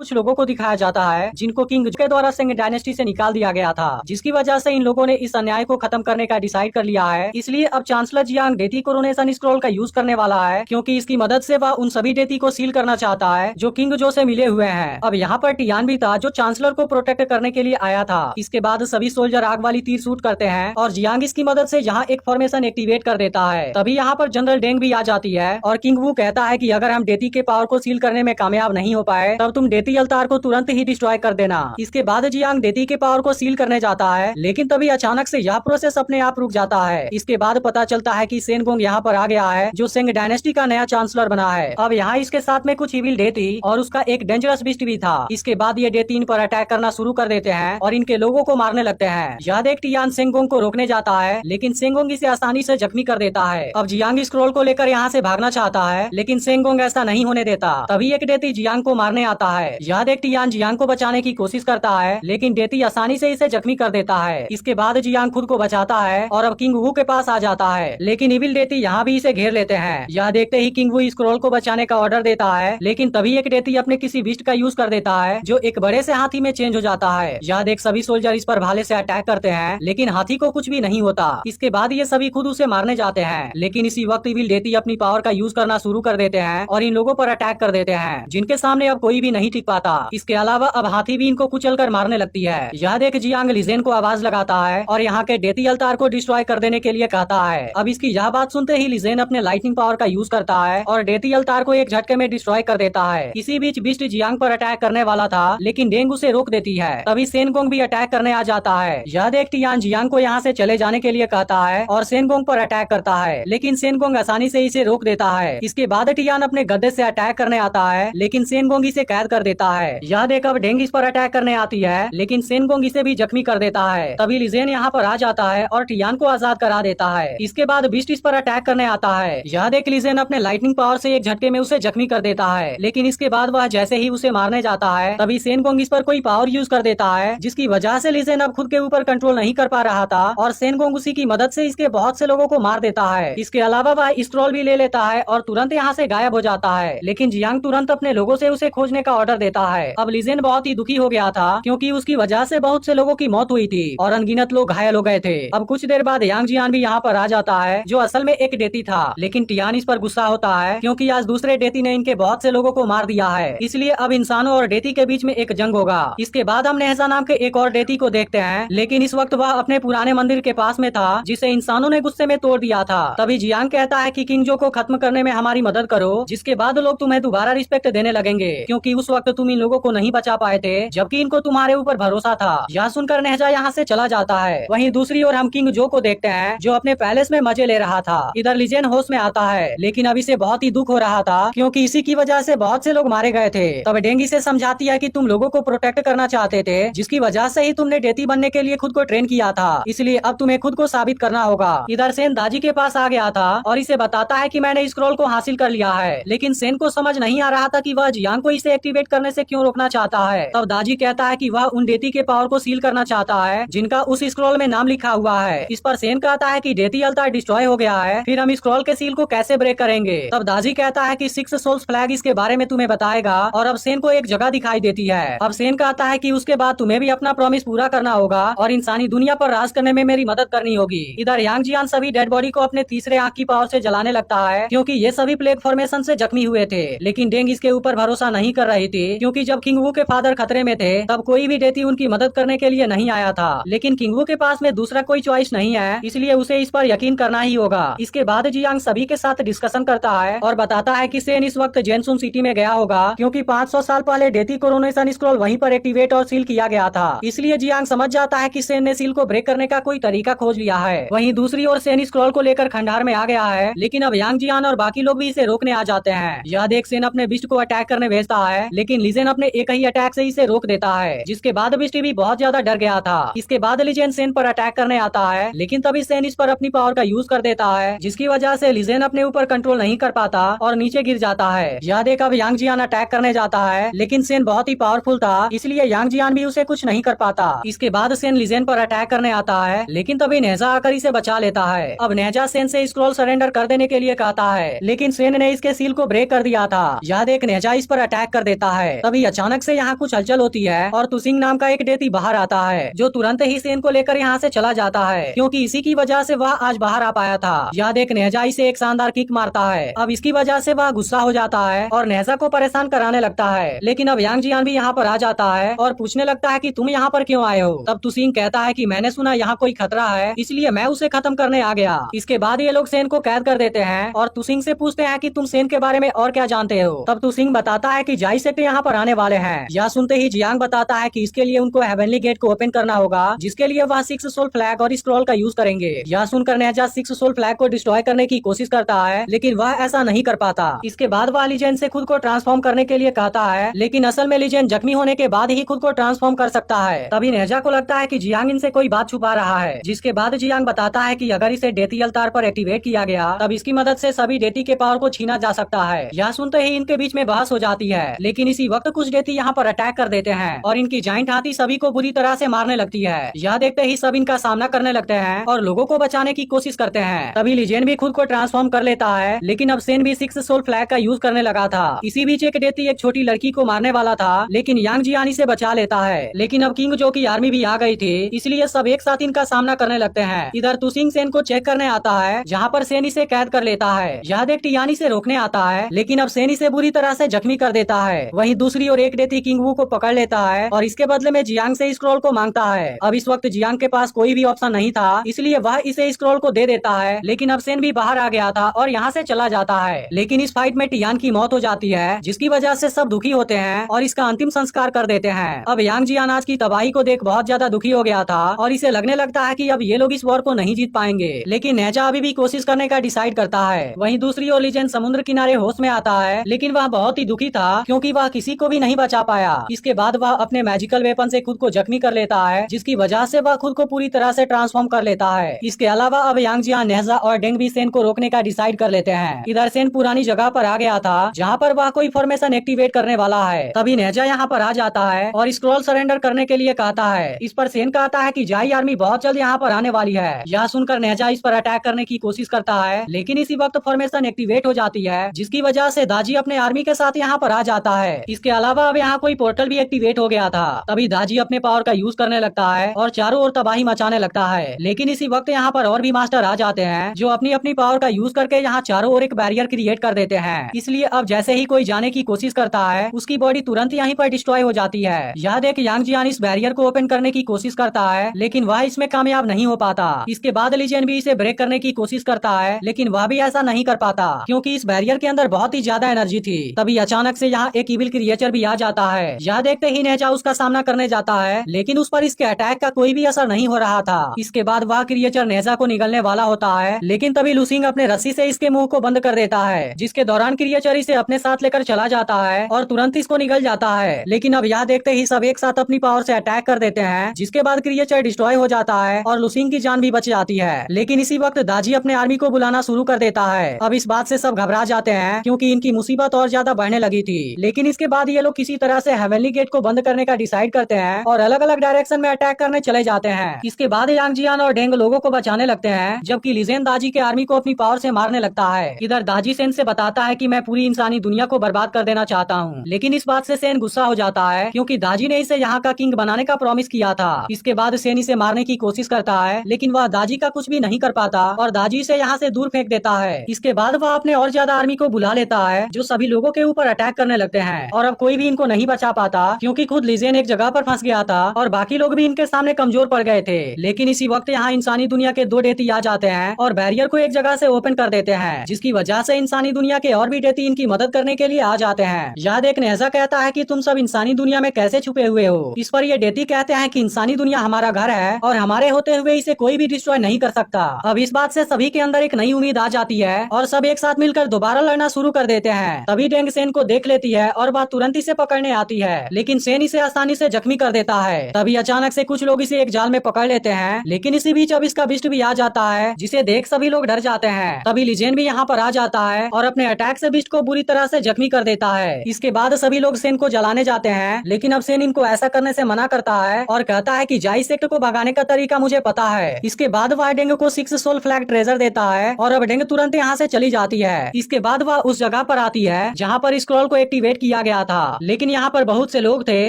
कुछ लोगों को दिखाया जाता है जिनको किंग के द्वारा सेंग डायनेस्टी से निकाल दिया गया था, जिसकी वजह से इन लोगों ने इस अन्याय को खत्म करने का डिसाइड कर लिया है। इसलिए अब चांसलर जियांग डेती कोरोनेशन स्क्रॉल का यूज करने वाला है, क्योंकि इसकी मदद से वह उन सभी डेती को सील करना चाहता है जो किंग जो से मिले हुए हैं। अब यहाँ पर टियान भी था जो चांसलर को प्रोटेक्ट करने के लिए आया था। इसके बाद सभी सोल्जर आग वाली तीर शूट करते हैं और जियांग इसकी मदद से यहाँ एक फॉर्मेशन एक्टिवेट कर देता है। तभी यहाँ पर जनरल डेंग भी आ जाती है और किंग वू कहता है कि अगर हम डेती के पावर को सील करने में कामयाब नहीं हो पाए तब तुम डेती अल्तार को तुरंत ही डिस्ट्रॉय कर देना। इसके बाद जियांग डेती के पावर को सील करने जाता है, लेकिन तभी अचानक से यह प्रोसेस अपने आप रुक जाता है। इसके बाद पता चलता है कि सेनगोंग यहाँ पर आ गया है जो सेंग डायनेस्टी का नया चांसलर बना है। अब यहाँ इसके साथ में कुछ इविल डेती और उसका एक डेंजरस बिस्ट भी था। इसके बाद ये डेती इन पर अटैक करना शुरू कर देते हैं और इनके लोगों को मारने लगते हैं। यह देख टियान सेंगोंग को रोकने जाता है, लेकिन सेंगोंग इसे आसानी से जख्मी कर देता है। अब जियांग स्क्रॉल को लेकर यहाँ से भागना चाहता है, लेकिन सेंगोंग ऐसा नहीं होने देता। तभी एक डेती जियांग को मारने आता है। यह देख टियान जियांग को बचाने की कोशिश करता है, लेकिन डेती आसानी से इसे जख्मी कर देता है। इसके बाद जियांग खुद को बचाता है और अब किंग वू के पास आ जाता है, लेकिन इविल डेती यहाँ भी इसे घेर लेते हैं। यह देखते ही किंग वू स्क्रॉल को बचाने का ऑर्डर देता है, लेकिन तभी एक डेती अपने किसी बिस्ट का यूज कर देता है जो एक बड़े से हाथी में चेंज हो जाता है। यह देख सभी सोल्जर इस पर भाले से अटैक करते हैं, लेकिन हाथी को कुछ भी नहीं होता। इसके बाद ये सभी खुद उसे मारने जाते हैं, लेकिन इसी वक्त इविल डेती अपनी पावर का यूज करना शुरू कर देते हैं और इन लोगों पर अटैक कर देते हैं, जिनके सामने अब कोई भी नहीं टिक पाता। इसके अलावा अब हाथी भी इनको कुचल कर मारने लगती है। यह देख जियांग लिजेन को आवाज लगाता है और यहाँ के डेती अल्तार को डिस्ट्रॉय कर देने के लिए कहता है। अब इसकी यह बात सुनते ही लिजेन अपने लाइटनिंग पावर का यूज करता है और डेती अल्तार को एक झटके में डिस्ट्रॉय कर देता है। इसी बीच बिस्ट जियांग पर अटैक करने वाला था, लेकिन डेंग उसे रोक देती है। तभी सेनगोंग भी अटैक करने आ जाता है। यह देख टियान जियांग को यहाँ से चले जाने के लिए कहता है और सेनगोंग पर अटैक करता है, लेकिन सेनगोंग आसानी से इसे रोक देता है। इसके बाद टियान अपने गद्दे से अटैक करने आता है, लेकिन सेनगोंग इसे कैद कर देता है। यह देख अब डेंग इस पर अटैक करने आती है, लेकिन सेनगोंग इसे भी जख्मी कर देता है। तभी लिजेन यहाँ पर आ जाता है और टियान को आजाद करा देता है। इसके बाद बिस्ट इस पर अटैक करने आता है। यह देख लिजेन अपने लाइटनिंग पावर से एक झटके में उसे जख्मी कर देता है, लेकिन इसके बाद वह जैसे ही उसे मारने जाता है तभी सेनगोंग इस पर कोई पावर यूज कर देता है, जिसकी वजह से लिजेन अब खुद के ऊपर कंट्रोल नहीं कर पा रहा था और सेनगोंग उसी की मदद से इसके बहुत से लोगों को मार देता है। इसके अलावा वह स्क्रॉल भी ले लेता है और तुरंत यहाँ से गायब हो जाता है, लेकिन जियांग तुरंत अपने लोगों से उसे खोजने का ऑर्डर देता है। अब लिजेन बहुत ही दुखी हो गया था, क्योंकि उसकी वजह से बहुत से लोगों की मौत हुई थी और अनगिनत लोग घायल हो गए थे। अब कुछ देर बाद यांग जियान भी यहाँ पर आ जाता है, जो असल में एक डेती था, लेकिन टियान इस पर गुस्सा होता है क्योंकि आज दूसरे डेती ने इनके बहुत से लोगों को मार दिया है। इसलिए अब इंसानों और डेती के बीच में एक जंग होगा। इसके बाद हम नेहजा नाम के एक और डेती को देखते हैं, लेकिन इस वक्त वह अपने पुराने मंदिर के पास में था, जिसे इंसानों ने गुस्से में तोड़ दिया था। तभी जियांग कहता है कि किंग जो को खत्म करने में हमारी मदद करो, जिसके बाद लोग तुम्हें दोबारा रिस्पेक्ट देने लगेंगे, क्योंकि उस वक्त तुम इन लोगों को नहीं बचा पाए थे, जबकि इनको तुम्हारे ऊपर भरोसा था। यह सुनकर नेहजा यहाँ से चला जाता है। वहीं दूसरी ओर हम किंग जो को देखते हैं, जो अपने पैलेस में मजे ले रहा था। इधर लिजेन होश में आता है, लेकिन अब इसे बहुत ही दुख हो रहा था, क्योंकि इसी की वजह से बहुत से लोग मारे गए थे। तब डेंगी से समझाती है कि तुम लोगों को प्रोटेक्ट करना चाहते थे, जिसकी वजह से ही तुमने डेती बनने के लिए खुद को ट्रेन किया था, इसलिए अब तुम्हें खुद को साबित करना होगा। इधर सेन दाजी के पास आ गया था और इसे बताता है कि मैंने स्क्रॉल को हासिल कर लिया है, लेकिन सेन को समझ नहीं आ रहा था कि वह जियांग को इसे एक्टिवेट करने से क्यों रोकना चाहता है। तब दाजी कहता है कि वह उन डेती के पावर को सील करना चाहता है जिनका उस स्क्रॉल में नाम लिखा हुआ है। इस पर सेन कहता है कि डेती अल्तार डिस्ट्रॉय हो गया है, फिर हम स्क्रॉल के सील को कैसे ब्रेक करेंगे। तब दाजी कहता है कि 6 सोल्स फ्लैग इसके बारे में तुम्हें बताएगा, और अब सेन को एक जगह दिखाई देती है। अब सेन कहता है कि उसके बाद तुम्हें भी अपना प्रॉमिस पूरा करना होगा और इंसानी दुनिया पर राज करने में मेरी मदद करनी होगी। इधर यांग जियान सभी डेड बॉडी को अपने तीसरे आंख की पावर से जलाने लगता है, क्योंकि ये सभी प्लेग फॉर्मेशन से जख्मी हुए थे, लेकिन डेंग इसके ऊपर भरोसा नहीं कर रही थी, क्योंकि जब किंग वू के फादर खतरे में थे तब कोई भी डेती उनकी मदद करने के लिए नहीं आया था, लेकिन किंग वू के पास में दूसरा कोई चॉइस नहीं है, इसलिए उसे इस पर यकीन करना ही होगा। इसके बाद जियांग सभी के साथ डिस्कशन करता है और बताता है कि सेन इस वक्त जेनसुन सिटी में गया होगा, क्योंकि 500 साल पहले डेती कोरोनेशन स्क्रॉल वहीं पर एक्टिवेट और सील किया गया था। इसलिए जियांग समझ जाता है कि सेन ने सील को ब्रेक करने का कोई तरीका खोज लिया है। वहीं दूसरी ओर सेन स्क्रॉल को लेकर खंडार में आ गया है, लेकिन अब यांग जियान और बाकी लोग भी इसे रोकने आ जाते हैं। यह देख सेन अपने बिस्ट को अटैक करने भेजता है, लेकिन लिजेन अपने एक ही अटैक से इसे रोक देता है, जिसके बाद बिस्ट भी बहुत ज्यादा डर गया था। इसके बाद लिजेन सेन पर अटैक करने आता है, लेकिन तभी सेन इस पर अपनी पावर का यूज कर देता है, जिसकी वजह से लिजेन अपने ऊपर कंट्रोल नहीं कर पाता और नीचे गिर जाता है। यह देख अब यांग जियान अटैक करने जाता है, लेकिन सेन बहुत ही पावरफुल था, इसलिए यांग जियान भी उसे कुछ नहीं कर पाता। इसके बाद सेन लिजेन पर अटैक करने आता है, लेकिन तभी नेजा आकर इसे बचा लेता है। अब नेजा सेन से स्क्रॉल सरेंडर कर देने के लिए कहता है, लेकिन सेन ने इसके सील को ब्रेक कर दिया था। यह देख नेजा इस पर अटैक कर देता है। तभी अचानक से यहाँ कुछ हलचल होती है और तुसिंग नाम का एक डेती बाहर आता है, जो तुरंत ही सेन को लेकर यहाँ से चला जाता है, क्योंकि इसी की वजह से वह आज बाहर आ पाया था। यह देख नेहजा इसे एक शानदार किक मारता है। अब इसकी वजह से वह गुस्सा हो जाता है और नेहजा को परेशान कराने लगता है। लेकिन अब यांग जियान भी यहाँ पर आ जाता है और पूछने लगता है कि तुम यहाँ पर क्यों आए हो। तब तुसिंग कहता है कि मैंने सुना यहाँ कोई खतरा है, इसलिए मैं उसे खत्म करने आ गया। इसके बाद ये लोग सेन को कैद कर देते हैं और तुसिंग से पूछते हैं कि तुम सेन के बारे में और क्या जानते हो। तब तुसिंग बताता है कि जाई सेक्ट यहाँ पर आने वाले हैं। यह सुनते ही जियांग बताता है कि इसके लिए उनको हेवनली गेट को ओपन करना होगा, जिसके लिए वह 6 सोल फ्लैग और स्क्रॉल का यूज करेंगे। यह सुनकर नेजा 6 सोल फ्लैग को डिस्ट्रॉय करने की कोशिश करता है, लेकिन वह ऐसा नहीं कर पाता। इसके बाद वह लीजेंड से खुद को ट्रांसफॉर्म करने के लिए कहता है, लेकिन असल में लीजेंड जख्मी होने के बाद ही खुद को ट्रांसफॉर्म कर सकता है। तभी नेजा को लगता है कि जियांग इनसे कोई बात छुपा रहा है। जिसके बाद जियांग बताता है कि अगर इसे डेती अवतार पर एक्टिवेट किया गया, तब इसकी मदद से सभी डेती के पावर को छीना जा सकता है। यह सुनते ही इनके बीच में बहस हो जाती है, लेकिन इसी वक्त कुछ डेती यहाँ पर अटैक कर देते हैं और इनकी जाइंट हाथी सभी को बुरी तरह से मारने लगती है। यह देखते ही सब इनका सामना करने लगते हैं और लोगों को बचाने की कोशिश करते हैं। तभी लीजेंड भी खुद को ट्रांसफॉर्म कर लेता है, लेकिन अब सेन भी 6 सोल फ्लैग का यूज करने लगा था। इसी बीच एक डेती एक छोटी लड़की को मारने वाला था, लेकिन यांग जियान इसे बचा लेता है। लेकिन अब किंग जो की आर्मी भी आ गई थी, इसलिए सब एक साथ इनका सामना करने लगते हैं। इधर तुसिंग सेन को चेक करने आता है, जहाँ पर सेन इसे कैद कर लेता है। यह देख टियान इसे रोकने आता है, लेकिन अब सेन इसे बुरी तरह से जख्मी कर देता है। वहीं दूसरी ओर एक डेती किंग वू को पकड़ लेता है और इसके बदले में जियांग से स्क्रॉल को मांगता है। अब इस वक्त जियांग के पास कोई भी ऑप्शन नहीं था, इसलिए वह इसे स्क्रॉल को दे देता है। लेकिन अब सेन भी बाहर आ गया था और यहाँ से चला जाता है। लेकिन इस फाइट में टियान की मौत हो जाती है, जिसकी वजह से सब दुखी होते हैं और इसका अंतिम संस्कार कर देते हैं। अब यांग जियान आज की तबाही को देख बहुत ज्यादा दुखी हो गया था और इसे लगने लगता है कि अब ये लोग इस वॉर को नहीं जीत पाएंगे। लेकिन नेजा अभी भी कोशिश करने का डिसाइड करता है। वहीं दूसरी ओर लीजेंड समुद्र किनारे होश में आता है, लेकिन वह बहुत ही दुखी था क्योंकि वह किसी को भी नहीं बचा पाया। इसके बाद वह अपने मैजिकल वेपन से खुद को जख्मी कर लेता है, जिसकी वजह से वह खुद को पूरी तरह से ट्रांसफॉर्म कर लेता है। इसके अलावा अब यांग जियान, नेजा और डेंग भी सेन को रोकने का डिसाइड कर लेते हैं। इधर सेन पुरानी जगह पर आ गया था, जहाँ पर वह कोई फॉर्मेशन एक्टिवेट करने वाला है। तभी नेजा यहाँ पर आ जाता है और स्क्रॉल सरेंडर करने के लिए कहता है। इस पर सेन कहता है कि जाई आर्मी बहुत जल्द यहाँ पर आने वाली है। यह सुनकर नेजा इस पर अटैक करने की कोशिश करता है, लेकिन इसी वक्त फॉर्मेशन एक्टिवेट हो जाती है, जिसकी वजह से दाजी अपने आर्मी के साथ यहाँ पर आ जाता है। इसके अलावा अब यहाँ कोई पोर्टल भी एक्टिवेट हो गया था। तभी दाजी अपने पावर का यूज करने लगता है और चारों ओर तबाही मचाने लगता है। लेकिन इसी वक्त यहाँ पर और भी मास्टर आ जाते हैं, जो अपनी अपनी पावर का यूज करके यहाँ चारों ओर एक बैरियर क्रिएट कर देते हैं। इसलिए अब जैसे ही कोई जाने की कोशिश करता है, उसकी बॉडी तुरंत यहीं पर डिस्ट्रॉय हो जाती है। यह देख यांग जियान इस बैरियर को ओपन करने की कोशिश करता है, लेकिन वह इसमें कामयाब नहीं हो पाता। इसके बाद लीजेंड भी इसे ब्रेक करने की कोशिश करता है, लेकिन वह भी ऐसा नहीं कर पाता, क्योंकि इस बैरियर के अंदर बहुत ही ज्यादा एनर्जी थी। तभी अचानक से यहाँ एक इविल क्रिएचर भी आ जाता है। यह देखते ही नेजा उसका सामना करने जाता है, लेकिन उस पर इसके अटैक का कोई भी असर नहीं हो रहा था। इसके बाद वह क्रिएचर नेजा को निगलने वाला होता है, लेकिन तभी लुसिंग अपने रस्सी से इसके मुंह को बंद कर देता है, जिसके दौरान क्रिएचर इसे अपने साथ लेकर चला जाता है और तुरंत इसको निगल जाता है। लेकिन अब यह देखते ही सब एक साथ अपनी पावर से अटैक कर देते हैं, जिसके बाद क्रिएचर डिस्ट्रॉय हो जाता है और लुसिंग की जान भी बच जाती है। लेकिन इसी वक्त दाजी अपने आर्मी को बुलाना शुरू कर देता है। अब इस बात से सब घबरा जाते हैं, क्योंकि इनकी मुसीबत और ज्यादा बढ़ने लगी थी। लेकिन इसके बाद ये लोग किसी तरह से हेवनली गेट को बंद करने का डिसाइड करते हैं और अलग अलग डायरेक्शन में अटैक करने चले जाते हैं। इसके बाद यांग जियान और डेंग लोगों को बचाने लगते हैं, जबकि लीजेंड दाजी के आर्मी को अपनी पावर से मारने लगता है। इधर दाजी सेन से बताता है कि मैं पूरी इंसानी दुनिया को बर्बाद कर देना चाहता हूँ, लेकिन इस बात से सेन गुस्सा हो जाता है, क्योंकि दाजी ने इसे यहाँ का किंग बनाने का प्रॉमिस किया था। इसके बाद सेन इसे मारने की कोशिश करता है, लेकिन वह दाजी का कुछ भी नहीं कर पाता और दाजी इसे यहाँ से दूर फेंक देता है। इसके बाद वह अपने और ज्यादा आर्मी को बुला लेता है, जो सभी लोगों के ऊपर अटैक करने लगते हैं और अब कोई भी इनको नहीं बचा पाता, क्योंकि खुद लीजेंड एक जगह पर फंस गया था और बाकी लोग भी इनके सामने कमजोर पड़ गए थे। लेकिन इसी वक्त यहाँ इंसानी दुनिया के 2 डेती आ जाते हैं और बैरियर को एक जगह से ओपन कर देते हैं, जिसकी वजह से इंसानी दुनिया के और भी डेती इनकी मदद करने के लिए आ जाते हैं। यह देख नेजा कहता है कि तुम सब इंसानी दुनिया में कैसे छुपे हुए हो। इस पर ये डेती कहते हैं कि इंसानी दुनिया हमारा घर है और हमारे होते हुए इसे कोई भी डिस्ट्रॉय नहीं कर सकता। अब इस बात से सभी के अंदर एक नई उम्मीद आ जाती है और सब एक साथ मिलकर दोबारा लड़ना शुरू कर देते हैं। तभी डेंग सेन को देख लेती है और वह तुरंत इसे पकड़ने आती है, लेकिन सेन इसे आसानी से जख्मी कर देता है। तभी अचानक से कुछ लोग इसे एक जाल में पकड़ लेते हैं, लेकिन इसी बीच अब इसका बिस्ट भी आ जाता है, जिसे देख सभी लोग डर जाते हैं। तभी लीजेंड भी यहाँ पर आ जाता है और अपने अटैक से बिस्ट को बुरी तरह से जख्मी कर देता है। इसके बाद सभी लोग सेन को जलाने जाते हैं, लेकिन अब सेन इनको ऐसा करने से मना करता है और कहता है कि जाई सेक्ट को भगाने का तरीका मुझे पता है। इसके बाद वह डेंग को 6 सोल फ्लैग ट्रेजर देता है और अब डेंग तुरंत यहाँ से चली जाती है। इसके बाद वह उस जगह पर आती है जहाँ पर स्क्रॉल को एक्टिवेट किया गया गया था, लेकिन यहाँ पर बहुत से लोग थे,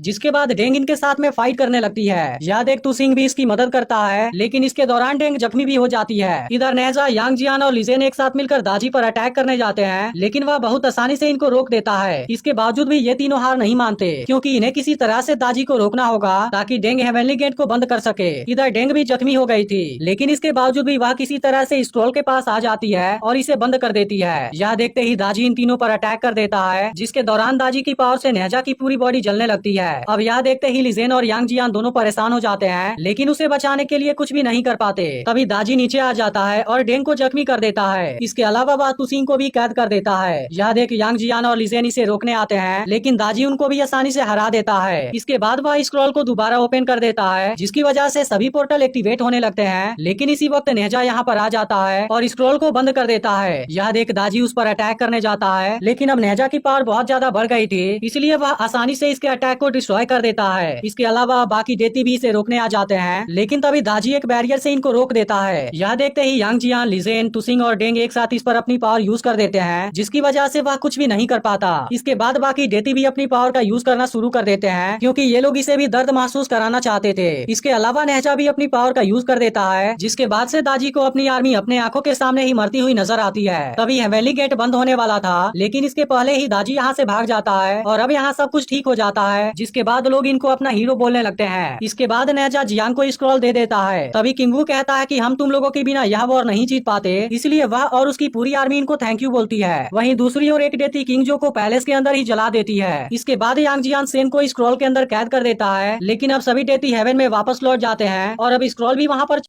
जिसके बाद डेंग इनके साथ में फाइट करने लगती है। यह देख तुसिंग भी इसकी मदद करता है, लेकिन इसके दौरान डेंग जख्मी भी हो जाती है। इधर नेजा, यांग जियान और लिजेन एक साथ मिलकर दाजी पर अटैक करने जाते हैं, लेकिन वह बहुत आसानी से इनको रोक देता है। इसके बावजूद भी ये तीनों हार नहीं मानते, क्योंकि इन्हें किसी तरह से दाजी को रोकना होगा ताकि डेंग हेवनली गेट को बंद कर सके। इधर डेंग भी जख्मी हो गई थी, लेकिन इसके बावजूद भी वह किसी तरह से स्क्रॉल के पास आ जाती है और इसे बंद कर देती है। यह देखते ही दाजी इन तीनों पर अटैक कर देता है, जिसके दौरान दाजी की पावर से नेजा की पूरी बॉडी जलने लगती है। अब यह देखते ही लिजेन और यांग जियान दोनों परेशान हो जाते हैं, लेकिन उसे बचाने के लिए कुछ भी नहीं कर पाते। तभी दाजी नीचे आ जाता है और डेंग को जख्मी कर देता है। इसके अलावा वह तुसिंग को भी कैद कर देता है। यह देख यांग जियान और लिजेन इसे रोकने आते हैं, लेकिन दाजी उनको भी आसानी से हरा देता है। इसके बाद वह स्क्रॉल को दोबारा ओपन कर देता है, जिसकी वजह से सभी पोर्टल एक्टिवेट होने लगते हैं। लेकिन इसी वक्त नेजा यहाँ पर आ जाता है और स्क्रॉल को बंद कर देता है। यह देख दाजी उस पर अटैक करने जाता है, लेकिन अब नेजा की पावर बहुत ज्यादा बढ़ गई थी, इसलिए वह आसानी से इसके अटैक को डिस्ट्रॉय कर देता है। इसके अलावा बाकी डेती भी इसे रोकने आ जाते हैं, लेकिन तभी दाजी एक बैरियर से इनको रोक देता है। यह देखते ही यांग जियान, लिजेन, तुसिंग और डेंग एक साथ इस पर अपनी पावर यूज कर देते हैं, जिसकी वजह से वह कुछ भी नहीं कर पाता। इसके बाद बाकी डेती भी अपनी पावर का यूज करना शुरू कर देते हैं, क्योंकि ये लोग इसे भी दर्द महसूस कराना चाहते थे। इसके अलावा नेजा भी अपनी पावर का यूज कर देता है, जिसके बाद से दाजी को अपनी आर्मी अपने आंखों के सामने ही मरती हुई नजर आती है। तभी हेवनली गेट बंद होने वाला था, लेकिन इसके पहले ही दाजी यहाँ से भाग जाता है और अब यहाँ सब कुछ ठीक हो जाता है, जिसके बाद लोग इनको अपना हीरो बोलने लगते हैं। इसके बाद नेजा जियांग को स्क्रॉल दे देता है। तभी किंगवू कहता है कि हम तुम लोगों के बिना यह वॉर नहीं जीत पाते, इसलिए वह और उसकी पूरी आर्मी इनको थैंक यू बोलती है। वहीं दूसरी ओर एक डेती किंग जो को पैलेस के अंदर ही जला देती है। इसके बाद यांग जियान सेन को स्क्रॉल के अंदर कैद कर देता है, लेकिन अब सभी डेती हेवन में वापस लौट जाते हैं और अब स्क्रॉल भी वहाँ पर